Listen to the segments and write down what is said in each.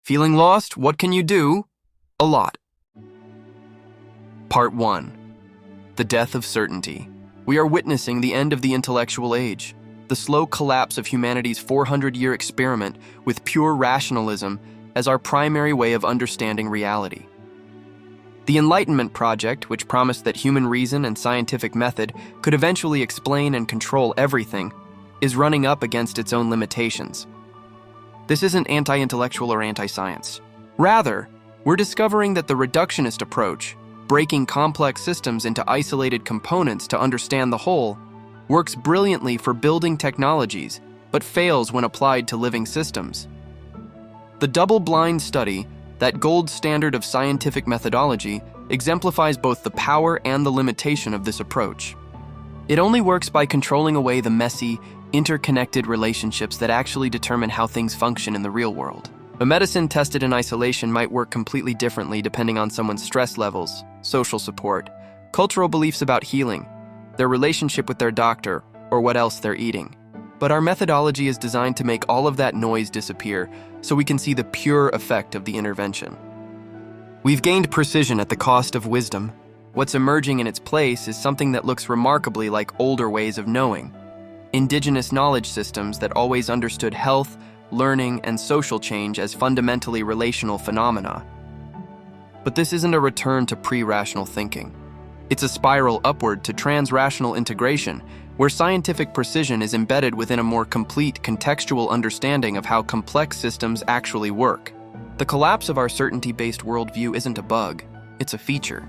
Feeling lost? What can you do? A lot. Part 1. The Death of Certainty. We are witnessing the end of the intellectual age, the slow collapse of humanity's 400-year experiment with pure rationalism as our primary way of understanding reality. The Enlightenment project, which promised that human reason and scientific method could eventually explain and control everything, is running up against its own limitations. This isn't anti-intellectual or anti-science. Rather, we're discovering that the reductionist approach, breaking complex systems into isolated components to understand the whole, works brilliantly for building technologies, but fails when applied to living systems. The double-blind study, that gold standard of scientific methodology, exemplifies both the power and the limitation of this approach. It only works by controlling away the messy, interconnected relationships that actually determine how things function in the real world. A medicine tested in isolation might work completely differently depending on someone's stress levels, social support, cultural beliefs about healing, their relationship with their doctor, or what else they're eating. But our methodology is designed to make all of that noise disappear so we can see the pure effect of the intervention. We've gained precision at the cost of wisdom. What's emerging in its place is something that looks remarkably like older ways of knowing. Indigenous knowledge systems that always understood health, learning, and social change as fundamentally relational phenomena. But this isn't a return to pre-rational thinking. It's a spiral upward to trans-rational integration, where scientific precision is embedded within a more complete contextual understanding of how complex systems actually work. The collapse of our certainty-based worldview isn't a bug, it's a feature.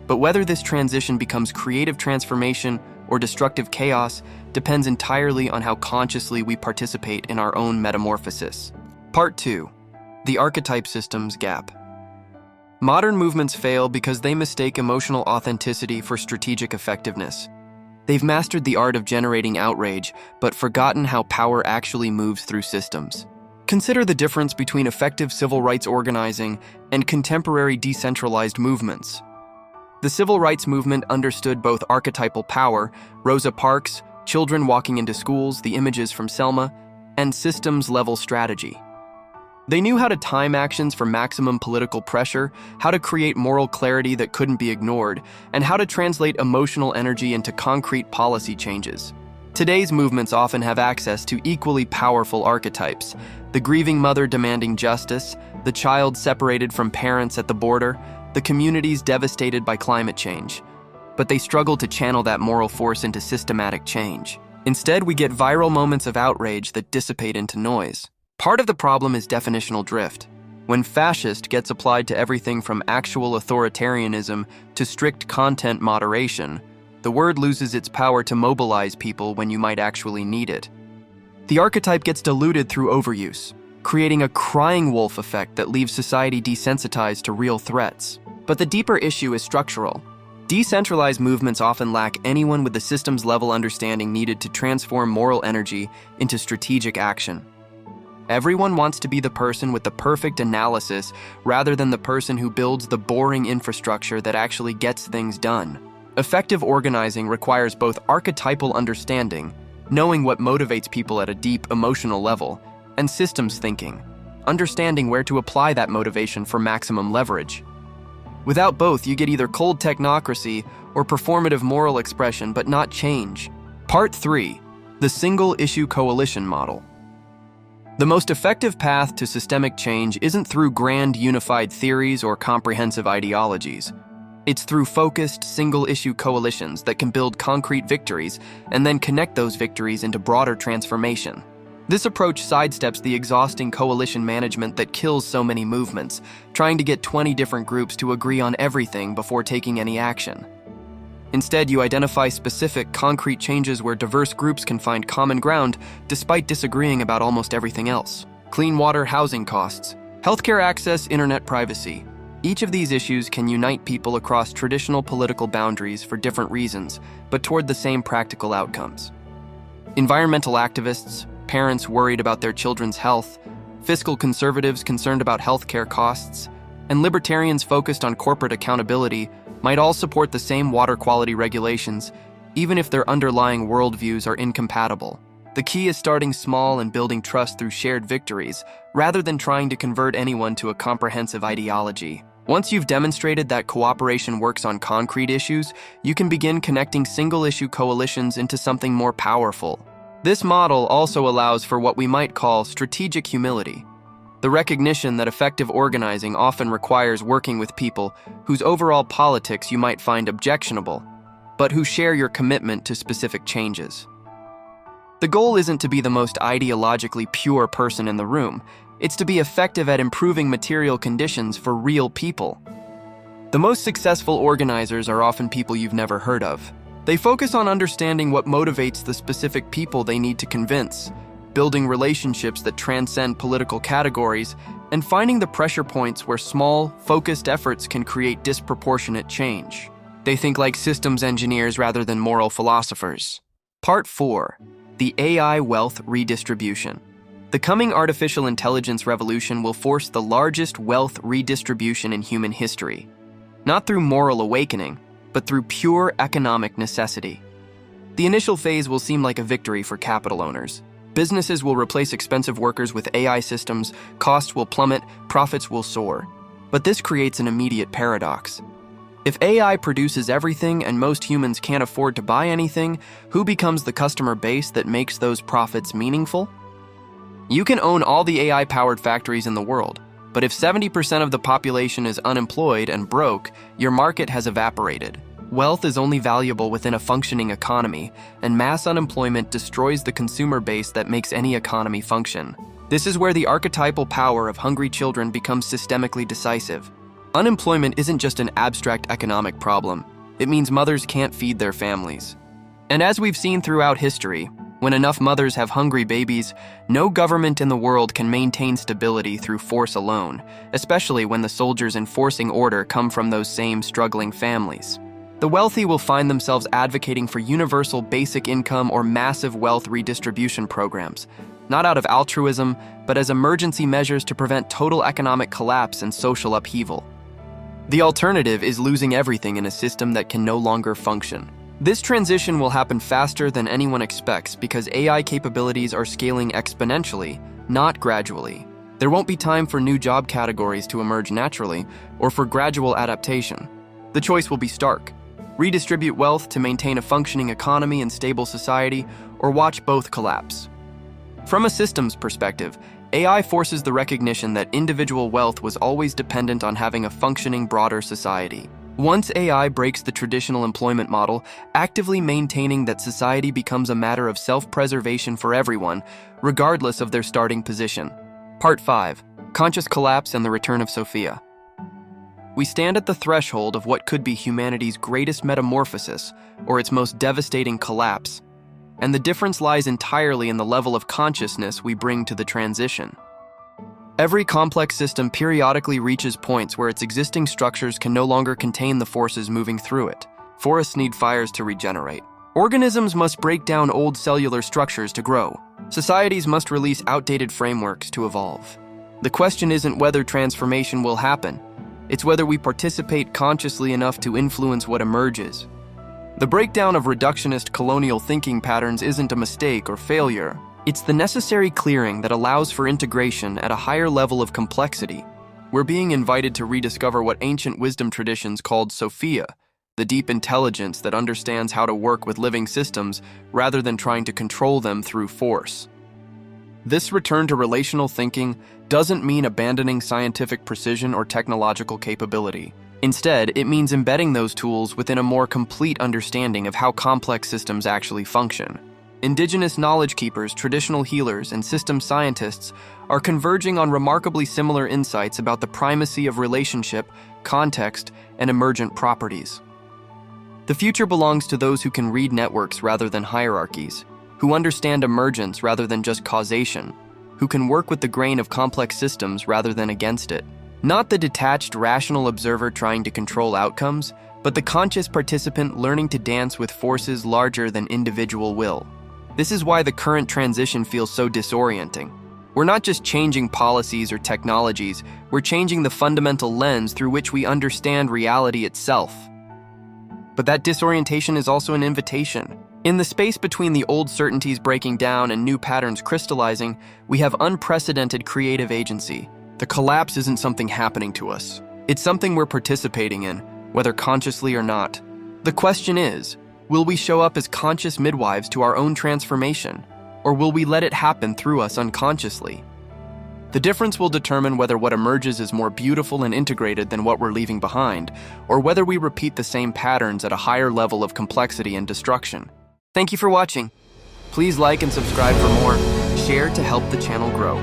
But whether this transition becomes creative transformation or destructive chaos depends entirely on how consciously we participate in our own metamorphosis. Part 2. The Archetype Systems Gap. Modern movements fail because they mistake emotional authenticity for strategic effectiveness. They've mastered the art of generating outrage, but forgotten how power actually moves through systems. Consider the difference between effective civil rights organizing and contemporary decentralized movements. The civil rights movement understood both archetypal power, Rosa Parks, children walking into schools, the images from Selma, and systems-level strategy. They knew how to time actions for maximum political pressure, how to create moral clarity that couldn't be ignored, and how to translate emotional energy into concrete policy changes. Today's movements often have access to equally powerful archetypes: the grieving mother demanding justice, the child separated from parents at the border, the communities devastated by climate change. But they struggle to channel that moral force into systematic change. Instead, we get viral moments of outrage that dissipate into noise. Part of the problem is definitional drift. When fascist gets applied to everything from actual authoritarianism to strict content moderation, the word loses its power to mobilize people when you might actually need it. The archetype gets diluted through overuse, creating a crying wolf effect that leaves society desensitized to real threats. But the deeper issue is structural. Decentralized movements often lack anyone with the systems-level understanding needed to transform moral energy into strategic action. Everyone wants to be the person with the perfect analysis rather than the person who builds the boring infrastructure that actually gets things done. Effective organizing requires both archetypal understanding, knowing what motivates people at a deep emotional level, and systems thinking, understanding where to apply that motivation for maximum leverage. Without both, you get either cold technocracy or performative moral expression, but not change. Part 3. The Single-Issue Coalition Model. The most effective path to systemic change isn't through grand unified theories or comprehensive ideologies. It's through focused, single-issue coalitions that can build concrete victories and then connect those victories into broader transformation. This approach sidesteps the exhausting coalition management that kills so many movements, trying to get 20 different groups to agree on everything before taking any action. Instead, you identify specific, concrete changes where diverse groups can find common ground despite disagreeing about almost everything else. Clean water, housing costs, healthcare access, internet privacy. Each of these issues can unite people across traditional political boundaries for different reasons, but toward the same practical outcomes. Environmental activists, parents worried about their children's health, fiscal conservatives concerned about healthcare costs, and libertarians focused on corporate accountability might all support the same water quality regulations, even if their underlying worldviews are incompatible. The key is starting small and building trust through shared victories, rather than trying to convert anyone to a comprehensive ideology. Once you've demonstrated that cooperation works on concrete issues, you can begin connecting single-issue coalitions into something more powerful. This model also allows for what we might call strategic humility, the recognition that effective organizing often requires working with people whose overall politics you might find objectionable, but who share your commitment to specific changes. The goal isn't to be the most ideologically pure person in the room. It's to be effective at improving material conditions for real people. The most successful organizers are often people you've never heard of. They focus on understanding what motivates the specific people they need to convince, building relationships that transcend political categories, and finding the pressure points where small, focused efforts can create disproportionate change. They think like systems engineers rather than moral philosophers. Part 4. The AI wealth redistribution. The coming artificial intelligence revolution will force the largest wealth redistribution in human history, not through moral awakening, but through pure economic necessity. The initial phase will seem like a victory for capital owners. Businesses will replace expensive workers with AI systems, costs will plummet, profits will soar. But this creates an immediate paradox. If AI produces everything and most humans can't afford to buy anything, who becomes the customer base that makes those profits meaningful? You can own all the AI-powered factories in the world, but if 70% of the population is unemployed and broke, your market has evaporated. Wealth is only valuable within a functioning economy, and mass unemployment destroys the consumer base that makes any economy function. This is where the archetypal power of hungry children becomes systemically decisive. Unemployment isn't just an abstract economic problem. It means mothers can't feed their families. And as we've seen throughout history, when enough mothers have hungry babies, no government in the world can maintain stability through force alone, especially when the soldiers enforcing order come from those same struggling families. The wealthy will find themselves advocating for universal basic income or massive wealth redistribution programs, not out of altruism, but as emergency measures to prevent total economic collapse and social upheaval. The alternative is losing everything in a system that can no longer function. This transition will happen faster than anyone expects because AI capabilities are scaling exponentially, not gradually. There won't be time for new job categories to emerge naturally or for gradual adaptation. The choice will be stark. Redistribute wealth to maintain a functioning economy and stable society, or watch both collapse. From a systems perspective, AI forces the recognition that individual wealth was always dependent on having a functioning broader society. Once AI breaks the traditional employment model, actively maintaining that society becomes a matter of self-preservation for everyone, regardless of their starting position. Part 5. Conscious Collapse and the Return of Sophia. We stand at the threshold of what could be humanity's greatest metamorphosis, or its most devastating collapse. And the difference lies entirely in the level of consciousness we bring to the transition. Every complex system periodically reaches points where its existing structures can no longer contain the forces moving through it. Forests need fires to regenerate. Organisms must break down old cellular structures to grow. Societies must release outdated frameworks to evolve. The question isn't whether transformation will happen. It's whether we participate consciously enough to influence what emerges. The breakdown of reductionist colonial thinking patterns isn't a mistake or failure. It's the necessary clearing that allows for integration at a higher level of complexity. We're being invited to rediscover what ancient wisdom traditions called Sophia, the deep intelligence that understands how to work with living systems rather than trying to control them through force. This return to relational thinking doesn't mean abandoning scientific precision or technological capability. Instead, it means embedding those tools within a more complete understanding of how complex systems actually function. Indigenous knowledge keepers, traditional healers, and system scientists are converging on remarkably similar insights about the primacy of relationship, context, and emergent properties. The future belongs to those who can read networks rather than hierarchies, who understand emergence rather than just causation, who can work with the grain of complex systems rather than against it. Not the detached, rational observer trying to control outcomes, but the conscious participant learning to dance with forces larger than individual will. This is why the current transition feels so disorienting. We're not just changing policies or technologies, we're changing the fundamental lens through which we understand reality itself. But that disorientation is also an invitation. In the space between the old certainties breaking down and new patterns crystallizing, we have unprecedented creative agency. The collapse isn't something happening to us. It's something we're participating in, whether consciously or not. The question is, will we show up as conscious midwives to our own transformation, or will we let it happen through us unconsciously? The difference will determine whether what emerges is more beautiful and integrated than what we're leaving behind, or whether we repeat the same patterns at a higher level of complexity and destruction. Thank you for watching. Please like and subscribe for more. Share to help the channel grow.